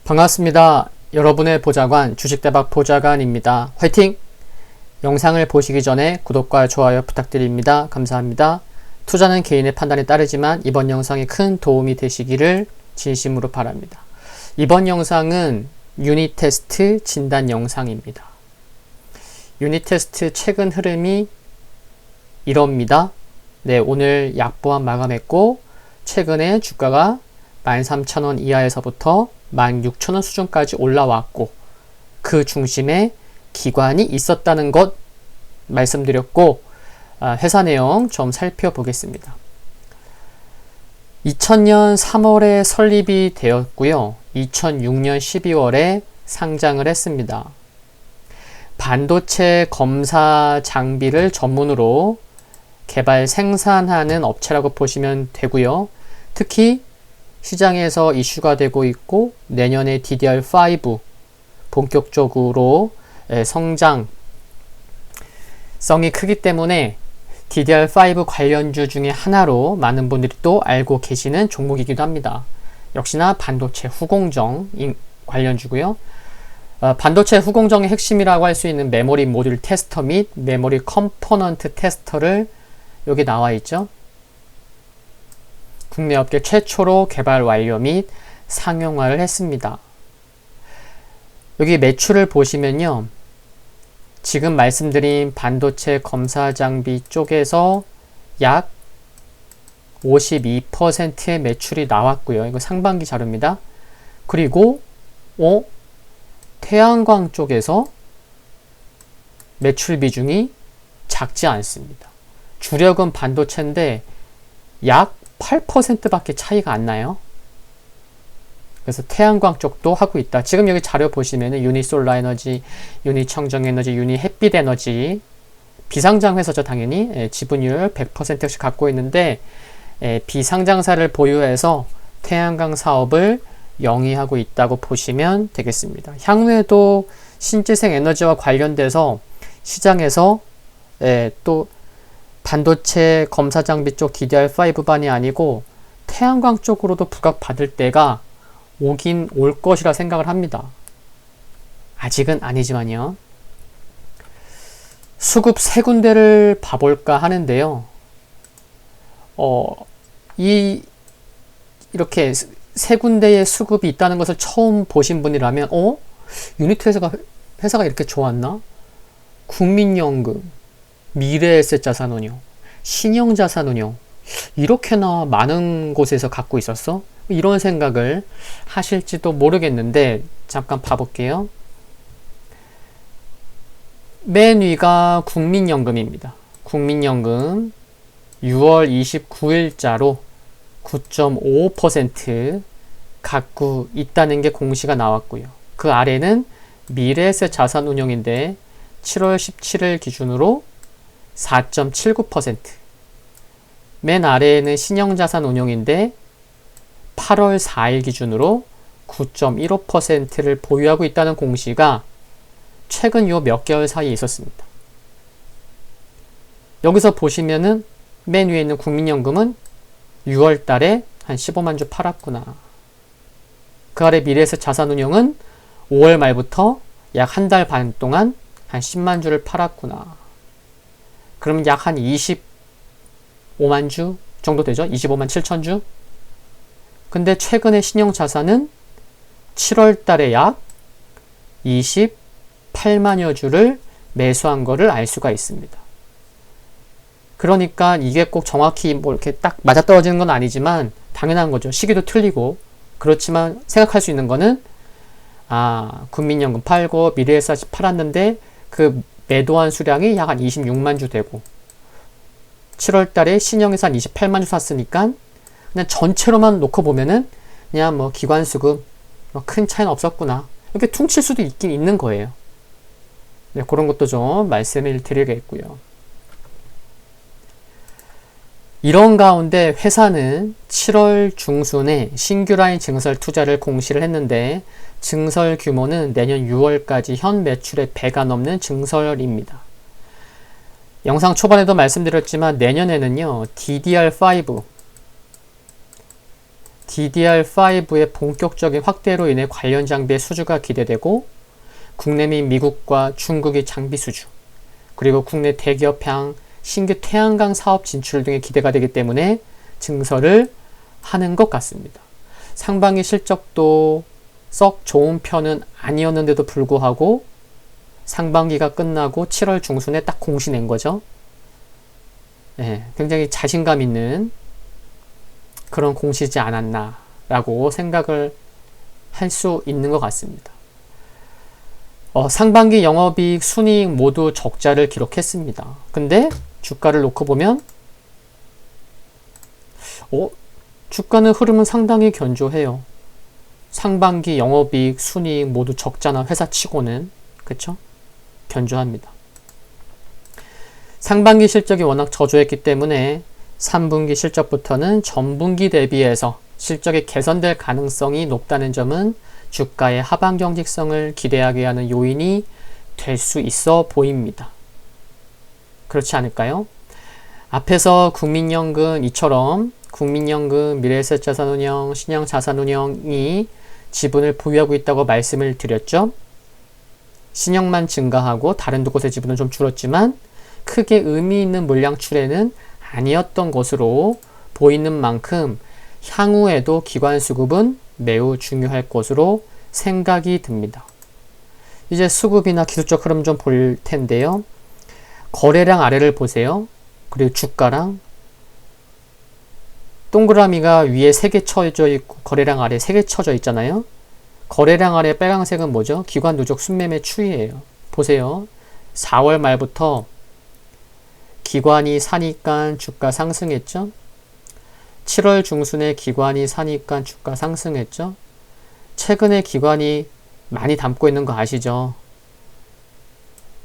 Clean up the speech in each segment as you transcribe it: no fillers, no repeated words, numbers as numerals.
반갑습니다. 여러분의 보좌관 주식대박 보좌관입니다. 화이팅! 영상을 보시기 전에 구독과 좋아요 부탁드립니다. 감사합니다. 투자는 개인의 판단에 따르지만 이번 영상이 큰 도움이 되시기를 진심으로 바랍니다. 이번 영상은 유닛 테스트 진단 영상입니다. 유닛 테스트 최근 흐름이 이럽니다. 네, 오늘 약보합 마감했고 최근에 주가가 13,000원 이하에서부터 16,000원 수준까지 올라왔고 그 중심에 기관이 있었다는 것 말씀드렸고 회사 내용 좀 살펴보겠습니다. 2000년 3월에 설립이 되었고요. 2006년 12월에 상장을 했습니다. 반도체 검사 장비를 전문으로 개발 생산하는 업체라고 보시면 되고요. 특히 시장에서 이슈가 되고 있고 내년에 DDR5 본격적으로 성장성이 크기 때문에 DDR5 관련주 중에 하나로 많은 분들이 또 알고 계시는 종목이기도 합니다. 역시나 반도체 후공정 관련주고요. 반도체 후공정의 핵심이라고 할 수 있는 메모리 모듈 테스터 및 메모리 컴포넌트 테스터를 여기 나와 있죠. 국내 업계 최초로 개발 완료 및 상용화를 했습니다. 여기 매출을 보시면요. 지금 말씀드린 반도체 검사 장비 쪽에서 약 52%의 매출이 나왔고요. 이거 상반기 자료입니다. 그리고 태양광 쪽에서 매출 비중이 작지 않습니다. 주력은 반도체인데 약 8%밖에 차이가 안 나요. 그래서 태양광 쪽도 하고 있다. 지금 여기 자료 보시면은 유닛솔라 에너지, 유닛청정에너지, 유닛햇빛에너지 비상장 회사죠. 당연히 지분율 100%씩 갖고 있는데 비상장사를 보유해서 태양광 사업을 영위하고 있다고 보시면 되겠습니다. 향후에도 신재생 에너지와 관련돼서 시장에서 또 반도체 검사 장비 쪽 DDR5반이 아니고 태양광 쪽으로도 부각받을 때가 오긴 올 것이라 생각을 합니다. 아직은 아니지만요. 수급 세 군데를 봐볼까 하는데요. 이렇게 세 군데의 수급이 있다는 것을 처음 보신 분이라면 유니트 회사가 이렇게 좋았나? 국민연금, 미래에셋자산운용, 신영자산운용 이렇게나 많은 곳에서 갖고 있었어? 이런 생각을 하실지도 모르겠는데 잠깐 봐볼게요. 맨 위가 국민연금입니다. 국민연금 6월 29일자로 9.55% 갖고 있다는 게 공시가 나왔고요. 그 아래는 미래에셋자산운용인데 7월 17일 기준으로 4.79%. 맨 아래에는 신영자산운용인데 8월 4일 기준으로 9.15%를 보유하고 있다는 공시가 최근 요 몇 개월 사이에 있었습니다. 여기서 보시면은 맨 위에 있는 국민연금은 6월 달에 한 15만 주 팔았구나. 그 아래 미래에셋 자산운용은 5월 말부터 약 한 달 반 동안 한 10만 주를 팔았구나. 그러면 약 한 25만 주 정도 되죠? 25만 7천 주? 근데 최근에 신영자산은 7월 달에 약 28만여 주를 매수한 거를 알 수가 있습니다. 그러니까 이게 꼭 정확히 뭐 이렇게 딱 맞아떨어지는 건 아니지만 당연한 거죠. 시기도 틀리고. 그렇지만 생각할 수 있는 거는 국민연금 팔고 미래에셋 팔았는데 그 매도한 수량이 약 한 26만 주 되고 7월 달에 신영에서 한 28만 주 샀으니까 그냥 전체로만 놓고 보면은 그냥 뭐 기관 수급 큰 차이는 없었구나. 이렇게 퉁칠 수도 있긴 있는 거예요. 네, 그런 것도 좀 말씀을 드리겠고요. 이런 가운데 회사는 7월 중순에 신규 라인 증설 투자를 공시를 했는데 증설 규모는 내년 6월까지 현 매출의 배가 넘는 증설입니다. 영상 초반에도 말씀드렸지만 내년에는요 DDR5 DDR5의 본격적인 확대로 인해 관련 장비의 수주가 기대되고 국내 및 미국과 중국의 장비 수주, 그리고 국내 대기업향 신규 태양광 사업 진출 등의 기대가 되기 때문에 증설을 하는 것 같습니다. 상반기 실적도 썩 좋은 편은 아니었는데도 불구하고 상반기가 끝나고 7월 중순에 딱 공시 낸 거죠. 네, 굉장히 자신감 있는 그런 공시지 않았나라고 생각을 할 수 있는 것 같습니다. 상반기 영업이익, 순이익 모두 적자를 기록했습니다. 근데 주가를 놓고 보면 주가는 흐름은 상당히 견조해요. 상반기 영업이익, 순이익 모두 적자나 회사치고는 그쵸? 견조합니다. 상반기 실적이 워낙 저조했기 때문에 3분기 실적부터는 전분기 대비해서 실적이 개선될 가능성이 높다는 점은 주가의 하반 경직성을 기대하게 하는 요인이 될 수 있어 보입니다. 그렇지 않을까요? 앞에서 국민연금 이처럼 국민연금, 미래에셋자산운용, 신영자산운용이 지분을 보유하고 있다고 말씀을 드렸죠. 신영만 증가하고 다른 곳의 지분은 좀 줄었지만 크게 의미 있는 물량 출회는 아니었던 것으로 보이는 만큼 향후에도 기관 수급은 매우 중요할 것으로 생각이 듭니다. 이제 수급이나 기술적 흐름 좀 볼 텐데요. 거래량 아래를 보세요. 그리고 주가랑 동그라미가 위에 3개 쳐져 있고 거래량 아래 3개 쳐져 있잖아요. 거래량 아래 빨간색은 뭐죠? 기관 누적 순매매 추이예요. 보세요. 4월 말부터 기관이 사니까 주가 상승했죠. 7월 중순에 기관이 사니까 주가 상승했죠. 최근에 기관이 많이 담고 있는 거 아시죠?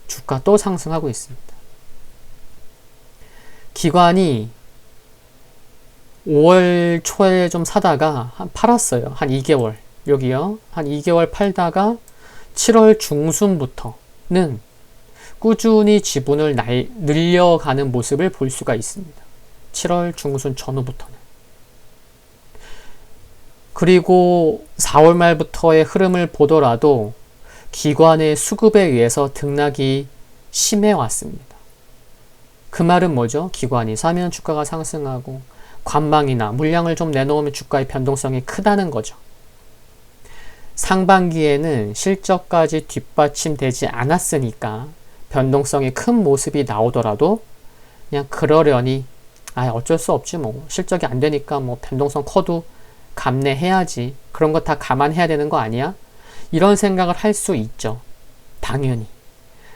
주가 또 상승하고 있습니다. 기관이 5월 초에 좀 사다가 팔았어요. 한 2개월. 여기요. 한 2개월 팔다가 7월 중순부터는 꾸준히 지분을 늘려가는 모습을 볼 수가 있습니다. 7월 중순 전후부터는. 그리고 4월 말부터의 흐름을 보더라도 기관의 수급에 의해서 등락이 심해 왔습니다. 그 말은 뭐죠? 기관이 사면 주가가 상승하고 관망이나 물량을 좀 내놓으면 주가의 변동성이 크다는 거죠. 상반기에는 실적까지 뒷받침되지 않았으니까 변동성이 큰 모습이 나오더라도 그냥 그러려니 어쩔 수 없지 뭐 실적이 안 되니까 뭐 변동성 커도 감내해야지 그런 거 다 감안해야 되는 거 아니야? 이런 생각을 할 수 있죠. 당연히.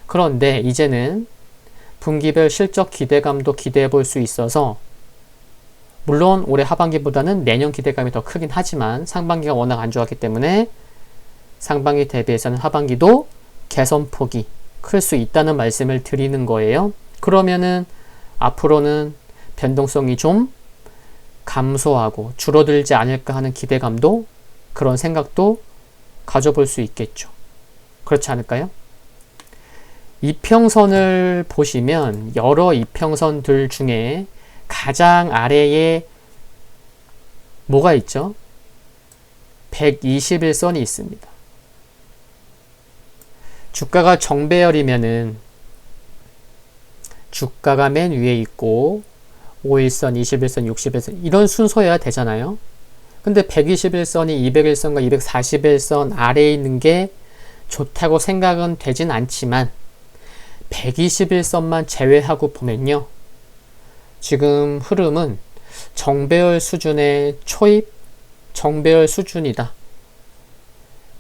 그런데 이제는 분기별 실적 기대감도 기대해 볼 수 있어서 물론 올해 하반기보다는 내년 기대감이 더 크긴 하지만 상반기가 워낙 안 좋았기 때문에 상반기 대비해서는 하반기도 개선폭이 클 수 있다는 말씀을 드리는 거예요. 그러면은 앞으로는 변동성이 좀 감소하고 줄어들지 않을까 하는 기대감도 그런 생각도 가져볼 수 있겠죠. 그렇지 않을까요? 이평선을 보시면 여러 이평선들 중에 가장 아래에 뭐가 있죠? 121선이 있습니다. 주가가 정배열이면은 주가가 맨 위에 있고 5일선, 21선, 60일선 이런 순서여야 되잖아요. 근데 121선이 201선과 241선 아래에 있는 게 좋다고 생각은 되진 않지만 121선만 제외하고 보면요. 지금 흐름은 정배열 수준의 초입 정배열 수준이다.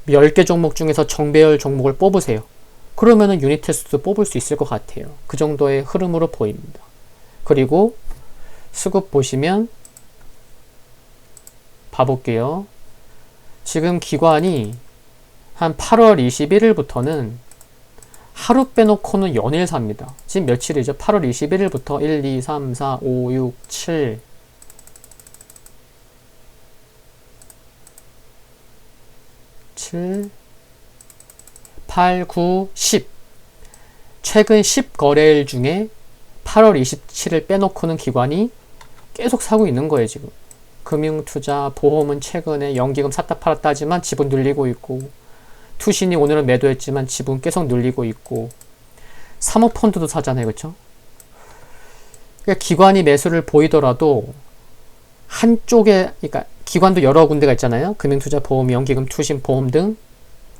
10개 종목 중에서 정배열 종목을 뽑으세요. 그러면은 유닛 테스트도 뽑을 수 있을 것 같아요. 그 정도의 흐름으로 보입니다. 그리고 수급 보시면 봐볼게요. 지금 기관이 한 8월 21일부터는 하루 빼놓고는 연일 삽니다. 지금 며칠이죠? 8월 21일부터 1, 2, 3, 4, 5, 6, 7 8, 9, 10 최근 10 거래일 중에 8월 27일 빼놓고는 기관이 계속 사고 있는 거예요. 지금 금융투자, 보험은 최근에 연기금 샀다 팔았다 하지만 지분 늘리고 있고, 투신이 오늘은 매도했지만 지분 계속 늘리고 있고, 사모펀드도 사잖아요. 그쵸? 그러니까 기관이 매수를 보이더라도 한쪽에, 그러니까 기관도 여러 군데가 있잖아요. 금융투자, 보험, 연기금, 투신, 보험 등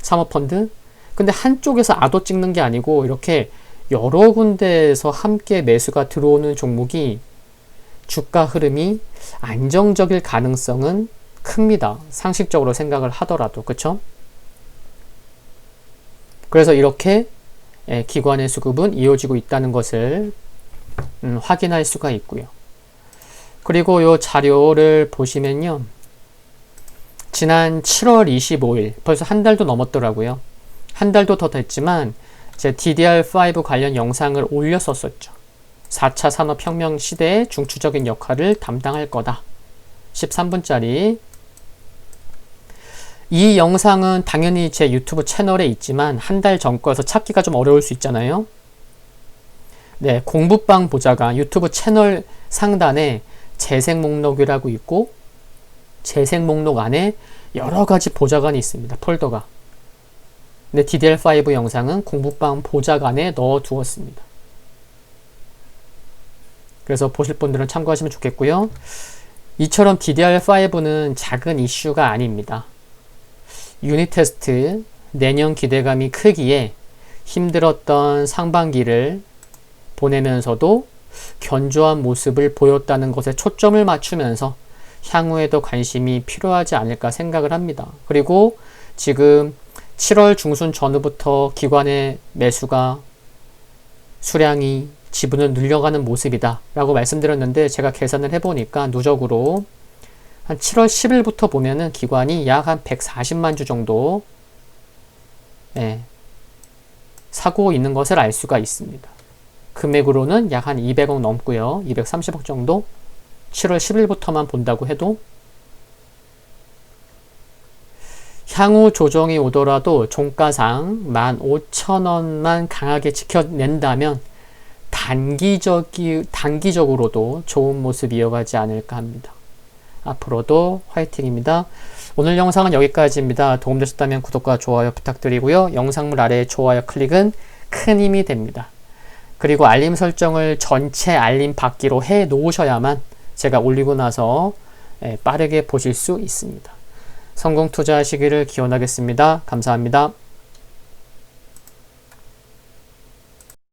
사모펀드. 근데 한쪽에서 아도 찍는 게 아니고 이렇게 여러 군데에서 함께 매수가 들어오는 종목이 주가 흐름이 안정적일 가능성은 큽니다. 상식적으로 생각을 하더라도. 그쵸? 그래서 이렇게 기관의 수급은 이어지고 있다는 것을 확인할 수가 있고요. 그리고 이 자료를 보시면요. 지난 7월 25일, 벌써 한 달도 넘었더라고요. 한 달도 더 됐지만 제 DDR5 관련 영상을 올렸었죠. 4차 산업혁명 시대의 중추적인 역할을 담당할 거다. 13분짜리. 이 영상은 당연히 제 유튜브 채널에 있지만 한 달 전 거여서 찾기가 좀 어려울 수 있잖아요. 네, 공부방 보자가 유튜브 채널 상단에 재생 목록이라고 있고 재생 목록 안에 여러 가지 보좌관이 있습니다. 폴더가. 근데 DDR5 영상은 공부방 보좌관에 넣어 두었습니다. 그래서 보실 분들은 참고하시면 좋겠고요. 이처럼 DDR5는 작은 이슈가 아닙니다. 유닛 테스트, 내년 기대감이 크기에 힘들었던 상반기를 보내면서도 견조한 모습을 보였다는 것에 초점을 맞추면서 향후에도 관심이 필요하지 않을까 생각을 합니다. 그리고 지금 7월 중순 전후부터 기관의 매수가 수량이 지분을 늘려가는 모습이다 라고 말씀드렸는데 제가 계산을 해보니까 누적으로 한 7월 10일부터 보면은 기관이 약 한 140만 주 정도 사고 있는 것을 알 수가 있습니다. 금액으로는 약 한 200억 넘고요. 230억 정도 7월 10일부터만 본다고 해도 향후 조정이 오더라도 종가상 15,000원만 강하게 지켜낸다면 단기적으로도 좋은 모습 이어가지 않을까 합니다. 앞으로도 화이팅입니다. 오늘 영상은 여기까지입니다. 도움되셨다면 구독과 좋아요 부탁드리고요. 영상물 아래 좋아요 클릭은 큰 힘이 됩니다. 그리고 알림 설정을 전체 알림 받기로 해 놓으셔야만 제가 올리고 나서 빠르게 보실 수 있습니다. 성공 투자하시기를 기원하겠습니다. 감사합니다.